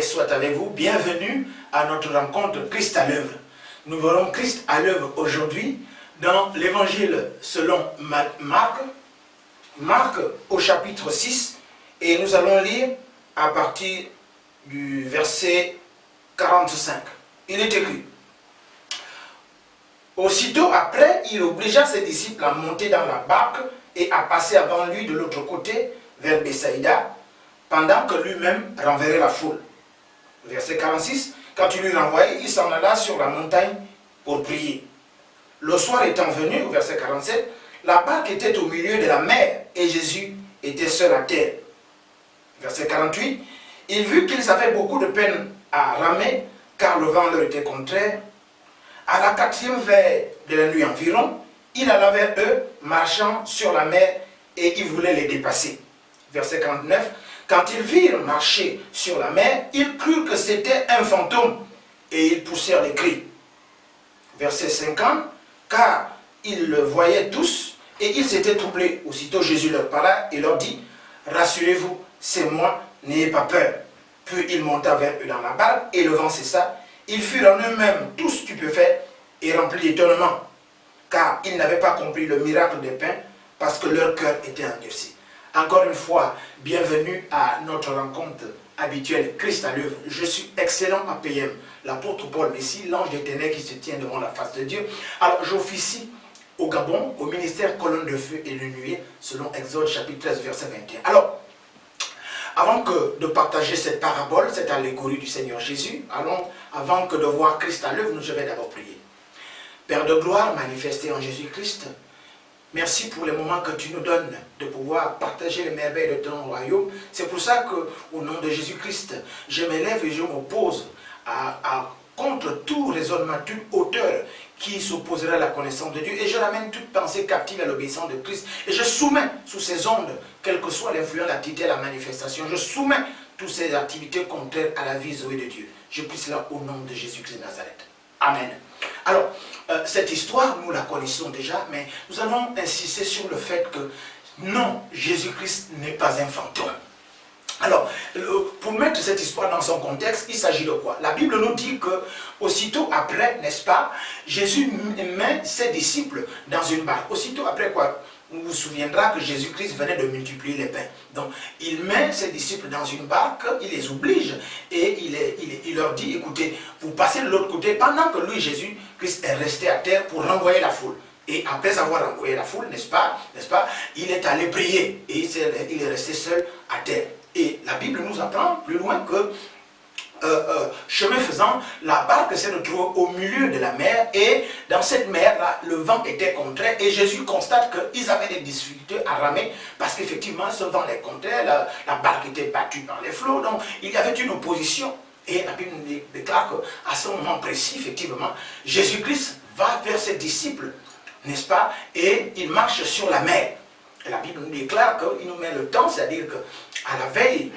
paix soit avec vous. Bienvenue à notre rencontre Christ à l'œuvre. Nous verrons Christ à l'œuvre aujourd'hui dans l'évangile selon Marc. Marc au chapitre 6 et nous allons lire à partir du verset 45. Il est écrit: aussitôt après, il obligea ses disciples à monter dans la barque et à passer avant lui de l'autre côté vers Bethsaïda, pendant que lui-même renverrait la foule. Verset 46, quand il lui renvoyait, il s'en alla sur la montagne pour prier. Le soir étant venu, au verset 47, la barque était au milieu de la mer et Jésus était seul à terre. Verset 48, il vit qu'ils avaient beaucoup de peine à ramer, car le vent leur était contraire. À la 4e veille de la nuit environ, il alla vers eux, marchant sur la mer, et il voulait les dépasser. Verset 49, quand ils virent marcher sur la mer, ils crurent que c'était un fantôme, et ils poussèrent des cris. Verset 50, car ils le voyaient tous, et ils s'étaient troublés. Aussitôt Jésus leur parla et leur dit: rassurez-vous, c'est moi, n'ayez pas peur. Puis il monta vers eux dans la barque, et le vent cessa. Ils furent en eux-mêmes tous stupéfaits et remplis d'étonnement, car ils n'avaient pas compris le miracle des pains, parce que leur cœur était endurci. Encore une fois, bienvenue à notre rencontre habituelle Christ à l'œuvre. Je suis excellent à PM, l'apôtre Paul Messi, l'ange des ténèbres qui se tient devant la face de Dieu. Alors j'officie au Gabon, au ministère colonne de feu et de nuée, selon Exode chapitre 13, verset 21. Alors, avant que de partager cette parabole, cette allégorie du Seigneur Jésus, avant que de voir Christ à l'œuvre, je vais d'abord prier. Père de gloire, manifesté en Jésus-Christ, merci pour les moments que tu nous donnes de pouvoir partager les merveilles de ton royaume. C'est pour ça qu'au nom de Jésus-Christ, je m'élève et je m'oppose contre tout raisonnement, toute hauteur qui s'opposerait à la connaissance de Dieu. Et je ramène toute pensée captive à l'obéissance de Christ. Et je soumets sous ces ondes, quelle que soit l'influence, l'activité, la manifestation, je soumets toutes ces activités contraires à la vie zoé de Dieu. Je prie cela au nom de Jésus-Christ de Nazareth. Amen. Alors, cette histoire, nous la connaissons déjà, mais nous allons insister sur le fait que non, Jésus-Christ n'est pas un fantôme. Alors, pour mettre cette histoire dans son contexte, il s'agit de quoi? La Bible nous dit que aussitôt après, n'est-ce pas, Jésus met ses disciples dans une barque. Aussitôt après quoi? On vous souviendra que Jésus-Christ venait de multiplier les pains. Donc, il met ses disciples dans une barque, il les oblige et il leur dit: écoutez, vous passez de l'autre côté, pendant que lui, Jésus-Christ, est resté à terre pour renvoyer la foule. Et après avoir renvoyé la foule, n'est-ce pas, il est allé prier et il est resté seul à terre. Et la Bible nous apprend plus loin que, chemin faisant, la barque s'est retrouvée au milieu de la mer, et dans cette mer-là, le vent était contraire, et Jésus constate qu'ils avaient des difficultés à ramer, parce qu'effectivement, ce vent les contraire, la barque était battue par les flots, donc il y avait une opposition. Et la Bible nous déclare qu'à ce moment précis, effectivement, Jésus-Christ va vers ses disciples, n'est-ce pas, et il marche sur la mer. Et la Bible nous déclare qu'il nous met le temps, c'est-à-dire qu'à la veille,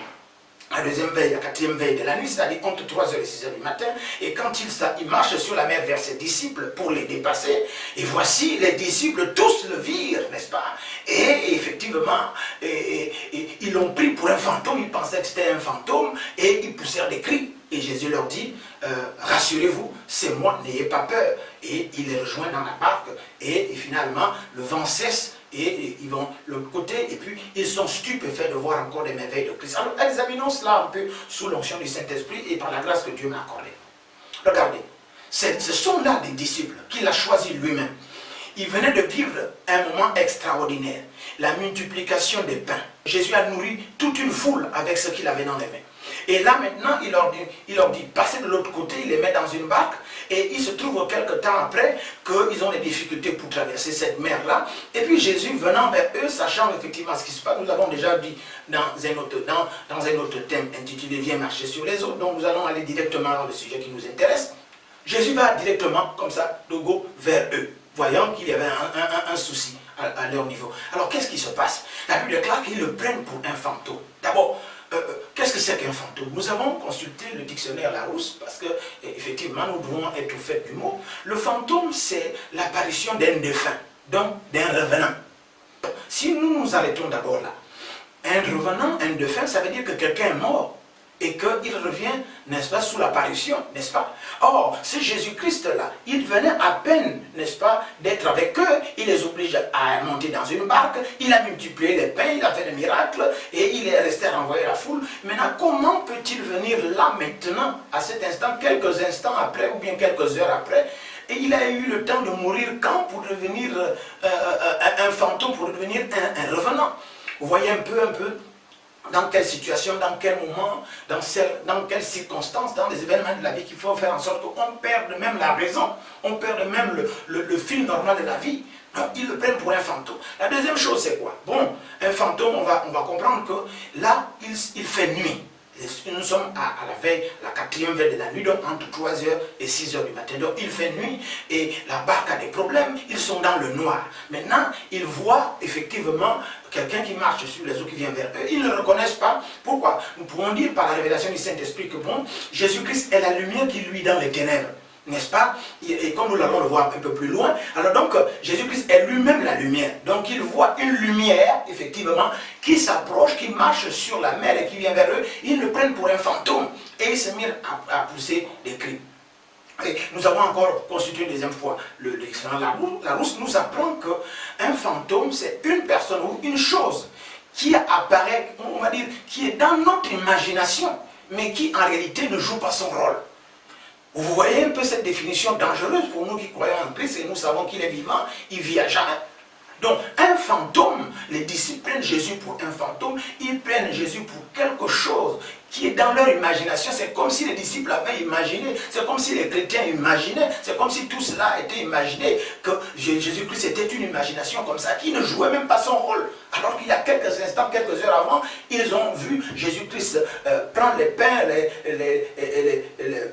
la deuxième veille, la 4e veille de la nuit, c'est-à-dire entre 3h et 6h du matin, et quand il marche sur la mer vers ses disciples pour les dépasser, et voici les disciples tous le virent, n'est-ce pas? Et effectivement, ils l'ont pris pour un fantôme, ils pensaient que c'était un fantôme, et ils poussèrent des cris. Et Jésus leur dit: rassurez-vous, c'est moi, n'ayez pas peur. Et il les rejoint dans la barque, et finalement, le vent cesse, et ils vont de l'autre côté, et puis ils sont stupéfaits de voir encore des merveilles de Christ. Alors examinons cela un peu sous l'onction du Saint-Esprit et par la grâce que Dieu m'a accordée. Regardez, ce sont là des disciples qu'il a choisis lui-même. Il venait de vivre un moment extraordinaire, la multiplication des pains. Jésus a nourri toute une foule avec ce qu'il avait dans les mains. Et là maintenant, il leur dit, passez de l'autre côté, il les met dans une barque, et il se trouve quelque temps après qu'ils ont des difficultés pour traverser cette mer-là. Et puis Jésus venant vers eux, sachant effectivement ce qui se passe, nous l'avons déjà dit dans un autre thème intitulé « Viens marcher sur les eaux », donc nous allons aller directement dans le sujet qui nous intéresse. Jésus va directement, comme ça, de go vers eux, voyant qu'il y avait un souci à leur niveau. Alors qu'est-ce qui se passe? La Bible déclare qu'ils le prennent pour un fantôme. D'abord, qu'est-ce que c'est qu'un fantôme? Nous avons consulté le dictionnaire Larousse parce que, effectivement, nous devons être au fait du mot. Le fantôme, c'est l'apparition d'un défunt, donc d'un revenant. Si nous nous arrêtons d'abord là, un revenant, un défunt, ça veut dire que quelqu'un est mort et qu'il revient, n'est-ce pas, sous l'apparition, n'est-ce pas? Or, ce Jésus-Christ-là, il venait à peine, n'est-ce pas, d'être avec eux, il les oblige à monter dans une barque, il a multiplié les pains, il a fait des miracles, et il est resté renvoyer la foule. Maintenant, comment peut-il venir là, maintenant, à cet instant, quelques instants après, ou bien quelques heures après, et il a eu le temps de mourir quand pour devenir un fantôme, pour devenir un revenant? Vous voyez un peu, dans quelle situation, dans quel moment, dans quelles circonstances, dans les événements de la vie qu'il faut faire en sorte qu'on perde même la raison, on perd même le fil normal de la vie. Donc ils le prennent pour un fantôme. La deuxième chose c'est quoi? Bon, un fantôme, on va comprendre que là, il fait nuit. Nous sommes à la veille, la 4e veille de la nuit, donc entre 3h et 6h du matin. Donc il fait nuit et la barque a des problèmes, ils sont dans le noir. Maintenant, ils voient effectivement quelqu'un qui marche sur les eaux qui vient vers eux. Ils ne le reconnaissent pas. Pourquoi? Nous pouvons dire par la révélation du Saint-Esprit que bon, Jésus-Christ est la lumière qui luit dans les ténèbres. N'est-ce pas? Et comme nous l'allons le voir un peu plus loin, alors donc Jésus-Christ est lui-même la lumière. Donc il voit une lumière, effectivement, qui s'approche, qui marche sur la mer et qui vient vers eux. Ils le prennent pour un fantôme et ils se mettent à pousser des cris. Et nous avons encore constitué une deuxième fois l'expérience. La Rousse nous apprend qu'un fantôme, c'est une personne ou une chose qui apparaît, on va dire, qui est dans notre imagination, mais qui en réalité ne joue pas son rôle. Vous voyez un peu cette définition dangereuse pour nous qui croyons en Christ et nous savons qu'il est vivant, il vit à jamais. Donc un fantôme, les disciples prennent Jésus pour un fantôme, ils prennent Jésus pour quelque chose qui est dans leur imagination. C'est comme si les disciples avaient imaginé, c'est comme si les chrétiens imaginaient, c'est comme si tout cela était imaginé, que Jésus-Christ était une imagination comme ça, qui ne jouait même pas son rôle. Alors qu'il y a quelques instants, quelques heures avant, ils ont vu Jésus-Christ prendre les pains,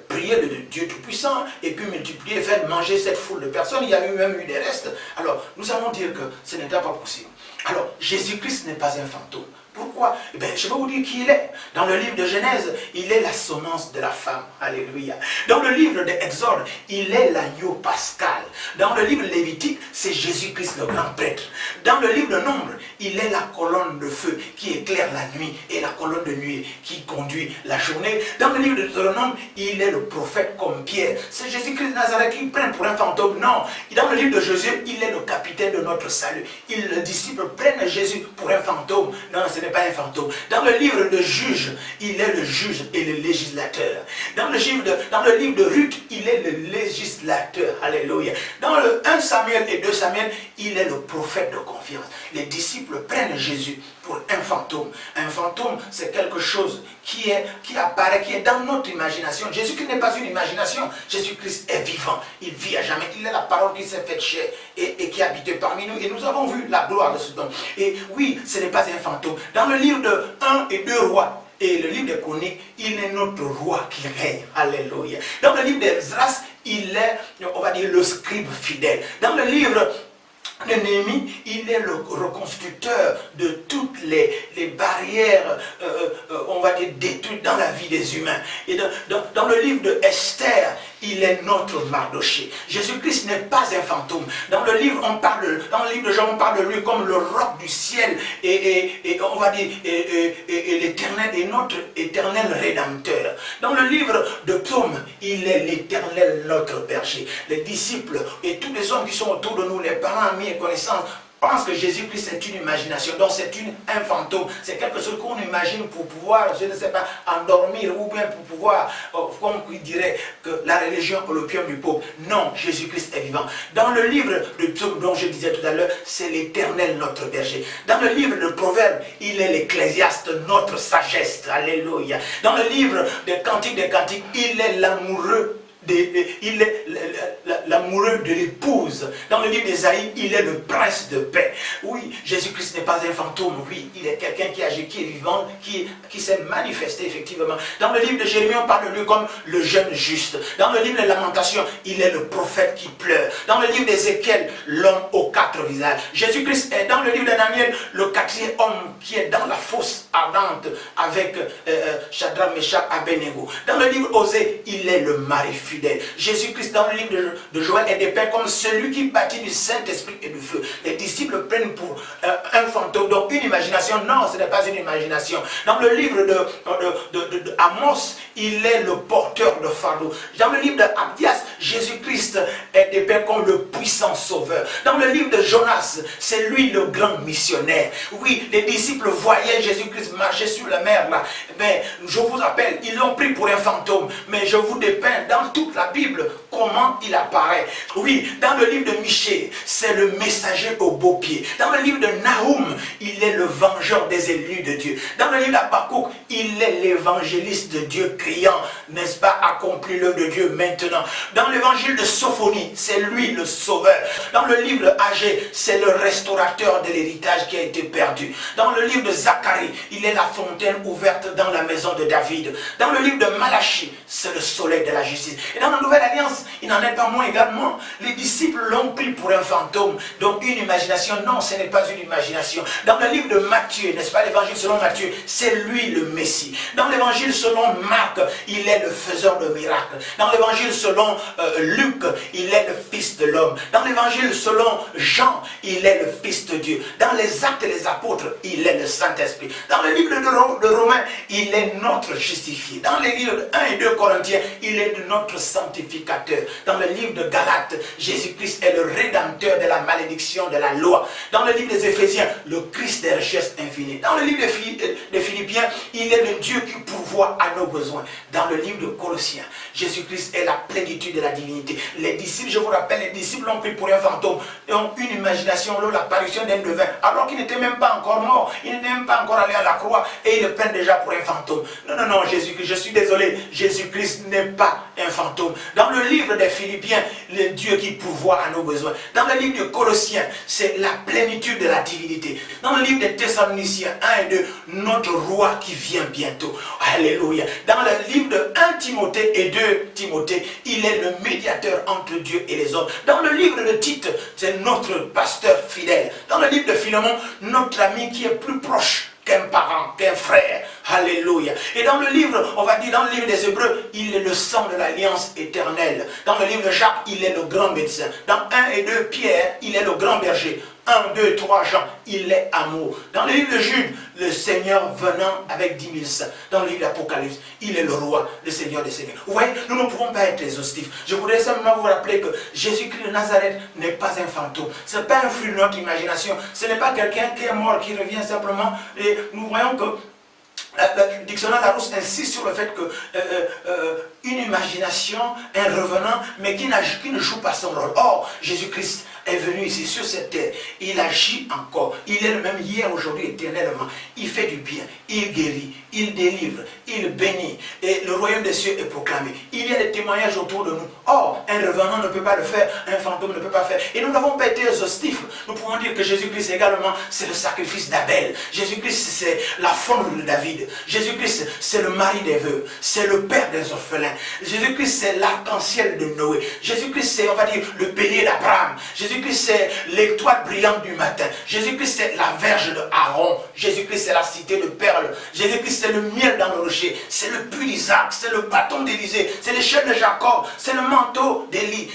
prier le Dieu Tout-Puissant, et puis multiplier, et faire manger cette foule de personnes. Il y a même eu des restes. Alors, nous allons dire que ce n'était pas possible. Alors, Jésus-Christ n'est pas un fantôme. Pourquoi? Eh bien, je vais vous dire qui il est. Dans le livre de Genèse, il est la semence de la femme. Alléluia. Dans le livre de Exode, il est l'agneau pascal. Dans le livre Lévitique, c'est Jésus-Christ le grand prêtre. Dans le livre de Nombre, il est la colonne de feu qui éclaire la nuit et la colonne de nuit qui conduit la journée. Dans le livre de Deutéronome, il est le prophète comme Pierre. C'est Jésus-Christ de Nazareth qui prend pour un fantôme. Non. Dans le livre de Josué, il est le capitaine de notre salut. Les disciples prennent Jésus pour un fantôme. Non, ce n'est pas un fantôme. Dans le livre de Juge, il est le juge et le législateur. Dans le livre de Ruth, il est le législateur. Alléluia. Dans le 1 Samuel et 2 Samuel, il est le prophète de confiance. Les disciples prennent Jésus pour un fantôme. Un fantôme, c'est quelque chose qui apparaît, qui est dans notre imagination. Jésus-Christ n'est pas une imagination. Jésus-Christ est vivant. Il vit à jamais. Il est la parole qui s'est faite chair et qui habite parmi nous. Et nous avons vu la gloire de ce don. Et oui, ce n'est pas un fantôme. Dans le livre de 1 et 2 rois, et le livre des Chroniques, il est notre roi qui règne. Alléluia. Dans le livre d'Esdras, il est, on va dire, le scribe fidèle. Dans le livre de Néhémie, il est le reconstructeur de toutes les barrières, on va dire, détruites dans la vie des humains. Et dans le livre de Esther, il est notre Mardoché. Jésus-Christ n'est pas un fantôme. Dans le livre de Jean, on parle de lui comme le roc du ciel et on va dire l'éternel et notre éternel rédempteur. Dans le livre de Psaume, il est l'éternel notre berger. Les disciples et tous les hommes qui sont autour de nous, les parents, amis et connaissances, pense que Jésus-Christ c'est une imagination, donc c'est un fantôme, c'est quelque chose qu'on imagine pour pouvoir, je ne sais pas, endormir ou bien pour pouvoir, comme il dirait que la religion est l'opium du pauvre. Non, Jésus-Christ est vivant. Dans le livre de Psaume dont je disais tout à l'heure, c'est l'Éternel notre berger. Dans le livre de Proverbes, il est l'Ecclésiaste, notre sagesse. Alléluia. Dans le livre des Cantiques, il est l'amoureux. Il est l'amoureux de l'épouse. Dans le livre d'Ésaïe, il est le prince de paix. Oui, Jésus-Christ n'est pas un fantôme. Oui, il est quelqu'un qui agit, qui est vivant, qui s'est manifesté effectivement. Dans le livre de Jérémie, on parle de lui comme le jeune juste. Dans le livre de Lamentation, il est le prophète qui pleure. Dans le livre d'Ézéchiel, l'homme aux 4 visages. Jésus-Christ est dans le livre de Daniel, le 4e homme qui est dans la fosse ardente avec Shadrach, Meshach, Abednego. Dans le livre Osée, il est le mari fidèle. Jésus-Christ, dans le livre de Joël, est dépeint comme celui qui bâtit du Saint-Esprit et du feu. Les disciples prennent pour un fantôme, donc une imagination. Non, ce n'est pas une imagination. Dans le livre de Amos, il est le porteur de fardeau. Dans le livre d'Abdias, Jésus-Christ est dépeint comme le puissant sauveur. Dans le livre de Jonas, c'est lui le grand missionnaire. Oui, les disciples voyaient Jésus-Christ marcher sur la mer là. Mais je vous rappelle, ils l'ont pris pour un fantôme. Mais je vous dépeins dans toute la Bible comment il apparaît. Oui, dans le livre de Michée, c'est le messager au beau pied. Dans le livre de Nahum, il est le vengeur des élus de Dieu. Dans le livre d'Habakkuk, il est l'évangéliste de Dieu criant, n'est-ce pas, accomplis l'œuvre de Dieu maintenant. Dans l'évangile de Sophonie, c'est lui le sauveur. Dans le livre de Agé, c'est le restaurateur de l'héritage qui a été perdu. Dans le livre de Zacharie, il est la fontaine ouverte dans la maison de David. Dans le livre de Malachie, c'est le soleil de la justice. Et dans la Nouvelle Alliance, il n'en est pas moins également. Les disciples l'ont pris pour un fantôme, donc une imagination. Non, ce n'est pas une imagination. Dans le livre de Matthieu, n'est-ce pas, l'évangile selon Matthieu, c'est lui le Messie. Dans l'évangile selon Marc, il est le faiseur de miracles. Dans l'évangile selon Luc, il est le Fils de l'homme. Dans l'évangile selon Jean, il est le Fils de Dieu. Dans les Actes des Apôtres, il est le Saint-Esprit. Dans le livre de Romains, il est notre justifié. Dans les livres de 1 et 2 Corinthiens, il est notre sanctificateur. Dans le livre de Galates, Jésus-Christ est le rédempteur de la malédiction de la loi. Dans le livre des Éphésiens, le Christ des richesses infinies. Dans le livre des Philippiens, il est le Dieu qui pourvoit à nos besoins. Dans le livre de Colossiens, Jésus-Christ est la plénitude de la divinité. Les disciples, je vous rappelle, les disciples l'ont pris pour un fantôme, et ont une imagination, l'apparition d'un devin, alors qu'il n'était même pas encore mort, il n'était même pas encore allé à la croix, et ils le prennent déjà pour un fantôme. Non, non, non, Jésus-Christ, je suis désolé, Jésus-Christ n'est pas un fantôme. Dans le livre des Philippiens, le Dieu qui pourvoit à nos besoins. Dans le livre de Colossiens, c'est la plénitude de la divinité. Dans le livre des Thessaloniciens 1 et 2, notre roi qui vient bientôt. Alléluia. Dans le livre de 1 Timothée et 2 Timothée, il est le médiateur entre Dieu et les hommes. Dans le livre de Tite, c'est notre pasteur fidèle. Dans le livre de Philémon, notre ami qui est plus proche qu'un parent, qu'un frère. Alléluia. Et dans le livre, on va dire dans le livre des Hébreux, il est le sang de l'alliance éternelle. Dans le livre de Jacques, il est le grand médecin. Dans 1 et 2 Pierre, il est le grand berger. 1, 2, 3 Jean, il est amour. Dans le livre de Jude, le Seigneur venant avec 10 000 saints. Dans le livre d'Apocalypse, il est le roi, le Seigneur des seigneurs. Vous voyez, nous ne pouvons pas être exhaustifs. Je voudrais simplement vous rappeler que Jésus-Christ de Nazareth n'est pas un fantôme. Ce n'est pas un fruit de notre imagination. Ce n'est pas quelqu'un qui est mort, qui revient simplement. Et nous voyons que le dictionnaire Larousse insiste sur le fait que une imagination, un revenant, mais qui ne joue pas son rôle. Or, Jésus-Christ est venu ici sur cette terre, il agit encore, il est le même hier, aujourd'hui, éternellement. Il fait du bien, il guérit, il délivre, il bénit, et le royaume des cieux est proclamé. Il y a des témoignages autour de nous. Or, un revenant ne peut pas le faire, un fantôme ne peut pas faire. Et nous n'avons pas été exhaustifs. Nous pouvons dire que Jésus-Christ également, c'est le sacrifice d'Abel. Jésus-Christ, c'est la forme de David. Jésus-Christ, c'est le mari des veuves, c'est le père des orphelins. Jésus-Christ, c'est l'arc-en-ciel de Noé. Jésus-Christ, c'est, on va dire, le bélier d'Abraham. Jésus-Christ, c'est l'étoile brillante du matin. Jésus-Christ, c'est la verge de Aaron. Jésus-Christ, c'est la cité de perles. Jésus-Christ, c'est le miel dans le rocher. C'est le puits d'Isaac. C'est le bâton d'Élisée. C'est l'échelle de Jacob. C'est le manteau d'Élie.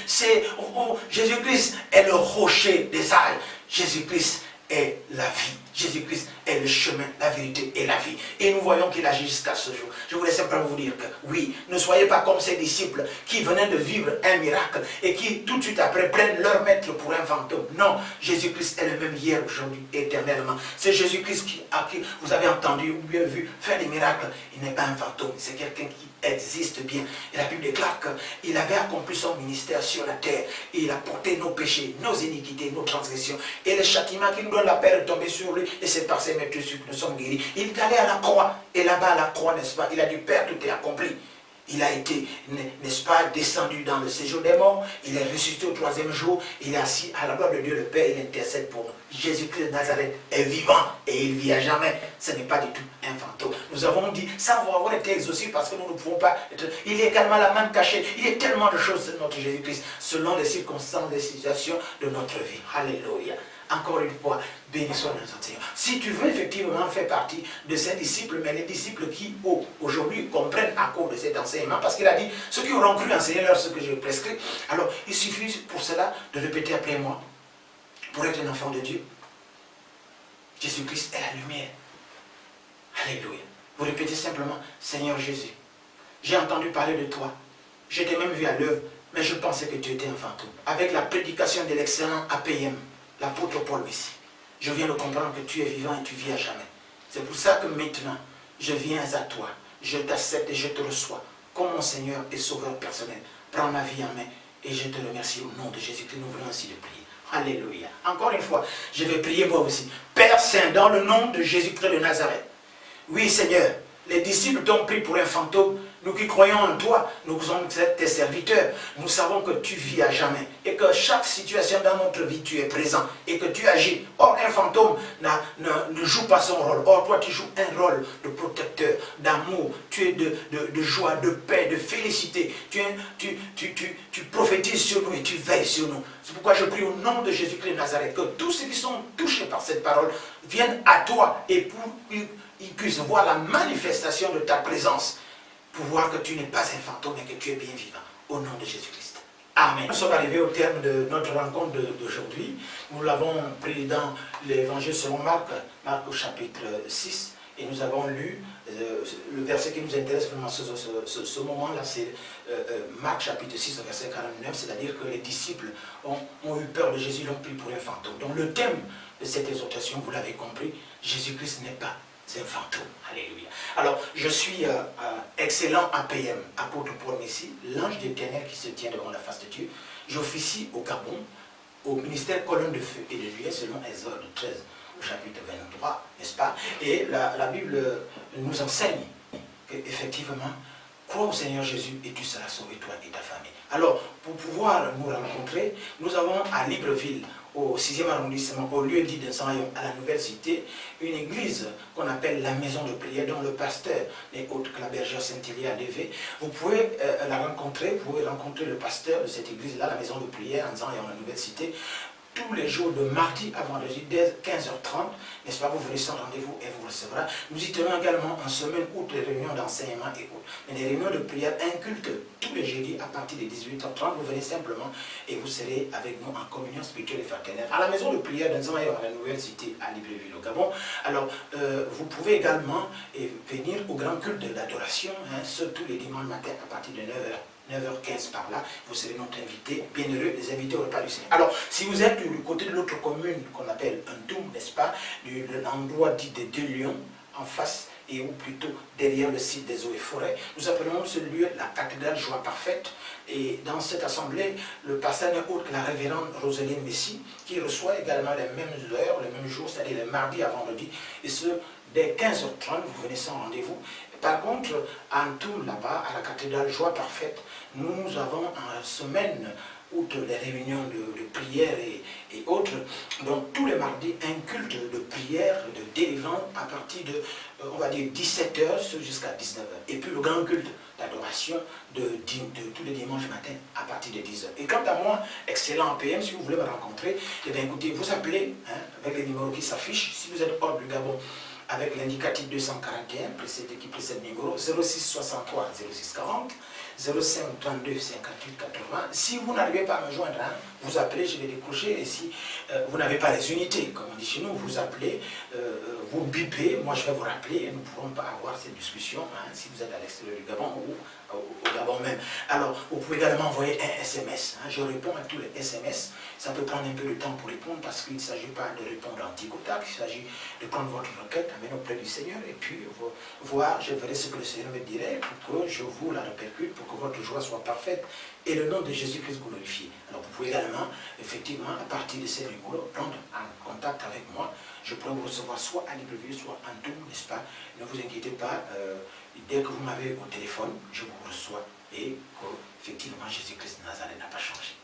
Jésus-Christ est le rocher des âges. Jésus-Christ est la vie. Jésus-Christ est le chemin, la vérité et la vie. Et nous voyons qu'il agit jusqu'à ce jour. Je voulais simplement vous dire que, oui, ne soyez pas comme ces disciples qui venaient de vivre un miracle et qui, tout de suite après, prennent leur maître pour un fantôme. Non, Jésus-Christ est le même hier, aujourd'hui, éternellement. C'est Jésus-Christ à qui vous avez entendu ou bien vu faire des miracles. Il n'est pas un fantôme, c'est quelqu'un qui existe bien. Et la Bible déclare qu'il avait accompli son ministère sur la terre. Et il a porté nos péchés, nos iniquités, nos transgressions. Et le châtiment qui nous donne la paix est tombé sur lui. Et c'est par ses maîtres que nous sommes guéris. Il est allé à la croix. Et là-bas, à la croix, n'est-ce pas, il a dit, Père, tout est accompli. Il a été, n'est-ce pas, descendu dans le séjour des morts. Il est ressuscité au 3e jour. Il est assis à la gloire de Dieu le Père. Il intercède pour nous. Jésus-Christ de Nazareth est vivant et il vit à jamais. Ce n'est pas du tout un fantôme. Nous avons dit, sans avoir été exhaustifs parce que nous ne pouvons pas être... Il y a également la main cachée. Il y a tellement de choses de notre Jésus-Christ selon les circonstances, les situations de notre vie. Alléluia. Encore une fois, béni soit notre Seigneur. Si tu veux effectivement faire partie de ces disciples, mais les disciples qui aujourd'hui comprennent à cause de cet enseignement, parce qu'il a dit, ceux qui auront cru enseigner leur ce que je prescris, alors il suffit pour cela de répéter après moi, pour être un enfant de Dieu. Jésus-Christ est la lumière. Alléluia. Vous répétez simplement, Seigneur Jésus, j'ai entendu parler de toi, je t'ai même vu à l'œuvre, mais je pensais que tu étais un fantôme. Avec la prédication de l'excellent APM, l'apôtre Paul ici, je viens de comprendre que tu es vivant et tu vis à jamais. C'est pour ça que maintenant, je viens à toi, je t'accepte et je te reçois comme mon Seigneur et Sauveur personnel. Prends ma vie en main et je te remercie au nom de Jésus-Christ. Nous voulons ainsi de prier. Alléluia. Encore une fois, je vais prier moi aussi. Père Saint, dans le nom de Jésus-Christ de Nazareth. Oui, Seigneur, les disciples t'ont pris pour un fantôme. Nous qui croyons en toi, nous sommes tes serviteurs. Nous savons que tu vis à jamais et que chaque situation dans notre vie, tu es présent et que tu agis. Or, un fantôme ne joue pas son rôle. Or, toi, tu joues un rôle de protecteur, d'amour. Tu es de joie, de paix, de félicité. Tu prophétises sur nous et tu veilles sur nous. C'est pourquoi je prie au nom de Jésus-Christ de Nazareth que tous ceux qui sont touchés par cette parole viennent à toi et pour qu'ils puissent voir la manifestation de ta présence. Pour voir que tu n'es pas un fantôme et que tu es bien vivant. Au nom de Jésus-Christ. Amen. Nous sommes arrivés au terme de notre rencontre d'aujourd'hui. Nous l'avons pris dans l'évangile selon Marc, Marc au chapitre 6. Et nous avons lu le verset qui nous intéresse vraiment ce moment-là, c'est Marc chapitre 6, verset 49. C'est-à-dire que les disciples ont eu peur de Jésus, l'ont pris pour un fantôme. Donc le thème de cette exhortation, vous l'avez compris, Jésus-Christ n'est pas un fantôme. Alléluia. Alors, je suis excellent APM, apôtre Paul Messi, l'ange d'éternel qui se tient devant la face de Dieu. J'officie au Gabon, au ministère colonne de feu et de lumière, selon Exode 13, au chapitre 23, n'est-ce pas? Et la Bible nous enseigne qu'effectivement, crois au Seigneur Jésus et tu seras sauvé, toi et ta famille. Alors, pour pouvoir nous rencontrer, nous avons à Libreville, au 6e arrondissement, au lieu dit de Saint-Yon, à la nouvelle cité, une église qu'on appelle la maison de prière, dont le pasteur n'est autre que la bergère Saint-Élie à Lévé. Vous pouvez la rencontrer, vous pouvez rencontrer le pasteur de cette église-là, la maison de prière, en Saint-Yon, la nouvelle cité, tous les jours de mardi à vendredi, dès 15h30, n'est-ce pas, vous venez sans rendez-vous et vous recevrez. Nous y tenons également en semaine, outre les réunions d'enseignement et autres, mais des réunions de prière, un culte tous les jeudis à partir de 18h30, vous venez simplement et vous serez avec nous en communion spirituelle et fraternelle. À la maison de prière d'Anzamayo, à la nouvelle cité à Libreville au Gabon. Alors, vous pouvez également venir au grand culte de l'adoration, surtout les dimanches matin à partir de 9h. 9h15 par là, vous serez notre invité, bienheureux, les invités au repas du Seigneur. Alors, si vous êtes du côté de l'autre commune qu'on appelle Ntoum, n'est-ce pas, de l'endroit dit des Deux Lions, en face, et ou plutôt derrière le site des eaux et forêts, nous appelons ce lieu la cathédrale Joie Parfaite. Et dans cette assemblée, le pasteur n'est autre que la révérende Roseline Messi, qui reçoit également les mêmes heures, les mêmes jours, c'est-à-dire les mardis à vendredi, et ce, dès 15h30, vous venez sans rendez-vous. Par contre, en tout là-bas, à la cathédrale Joie Parfaite, nous avons en semaine, outre les réunions de prière et autres, donc tous les mardis, un culte de prière, de délivrance à partir de, on va dire, 17h jusqu'à 19h. Et puis le grand culte d'adoration de tous les dimanches matin à partir de 10h. Et quant à moi, excellent APM, si vous voulez me rencontrer, eh bien écoutez, vous appelez avec les numéros qui s'affichent. Si vous êtes hors du Gabon, avec l'indicatif 241, qui précède le numéro 06 63 06 40, 05 32 58 80. Si vous n'arrivez pas à me joindre, vous appelez, je vais décrocher. Et si vous n'avez pas les unités, comme on dit chez nous, vous appelez, vous bipez, moi je vais vous rappeler et nous ne pourrons pas avoir cette discussion si vous êtes à l'extérieur du Gabon ou au Gabon même. Alors, vous pouvez également envoyer un SMS. Je réponds à tous les SMS. Ça peut prendre un peu de temps pour répondre parce qu'il ne s'agit pas de répondre en tic au tac, il s'agit de prendre votre requête, amener auprès du Seigneur et puis voir, je verrai ce que le Seigneur me dirait pour que je vous la répercute, pour que votre joie soit parfaite et le nom de Jésus-Christ glorifié. Alors, vous pouvez également, effectivement, à partir de ces numéros, prendre en contact avec moi. Je pourrais vous recevoir soit à Libreville, soit en tout, n'est-ce pas? Ne vous inquiétez pas, dès que vous m'avez au téléphone, je vous reçois et que, effectivement, Jésus-Christ de Nazareth n'a pas changé.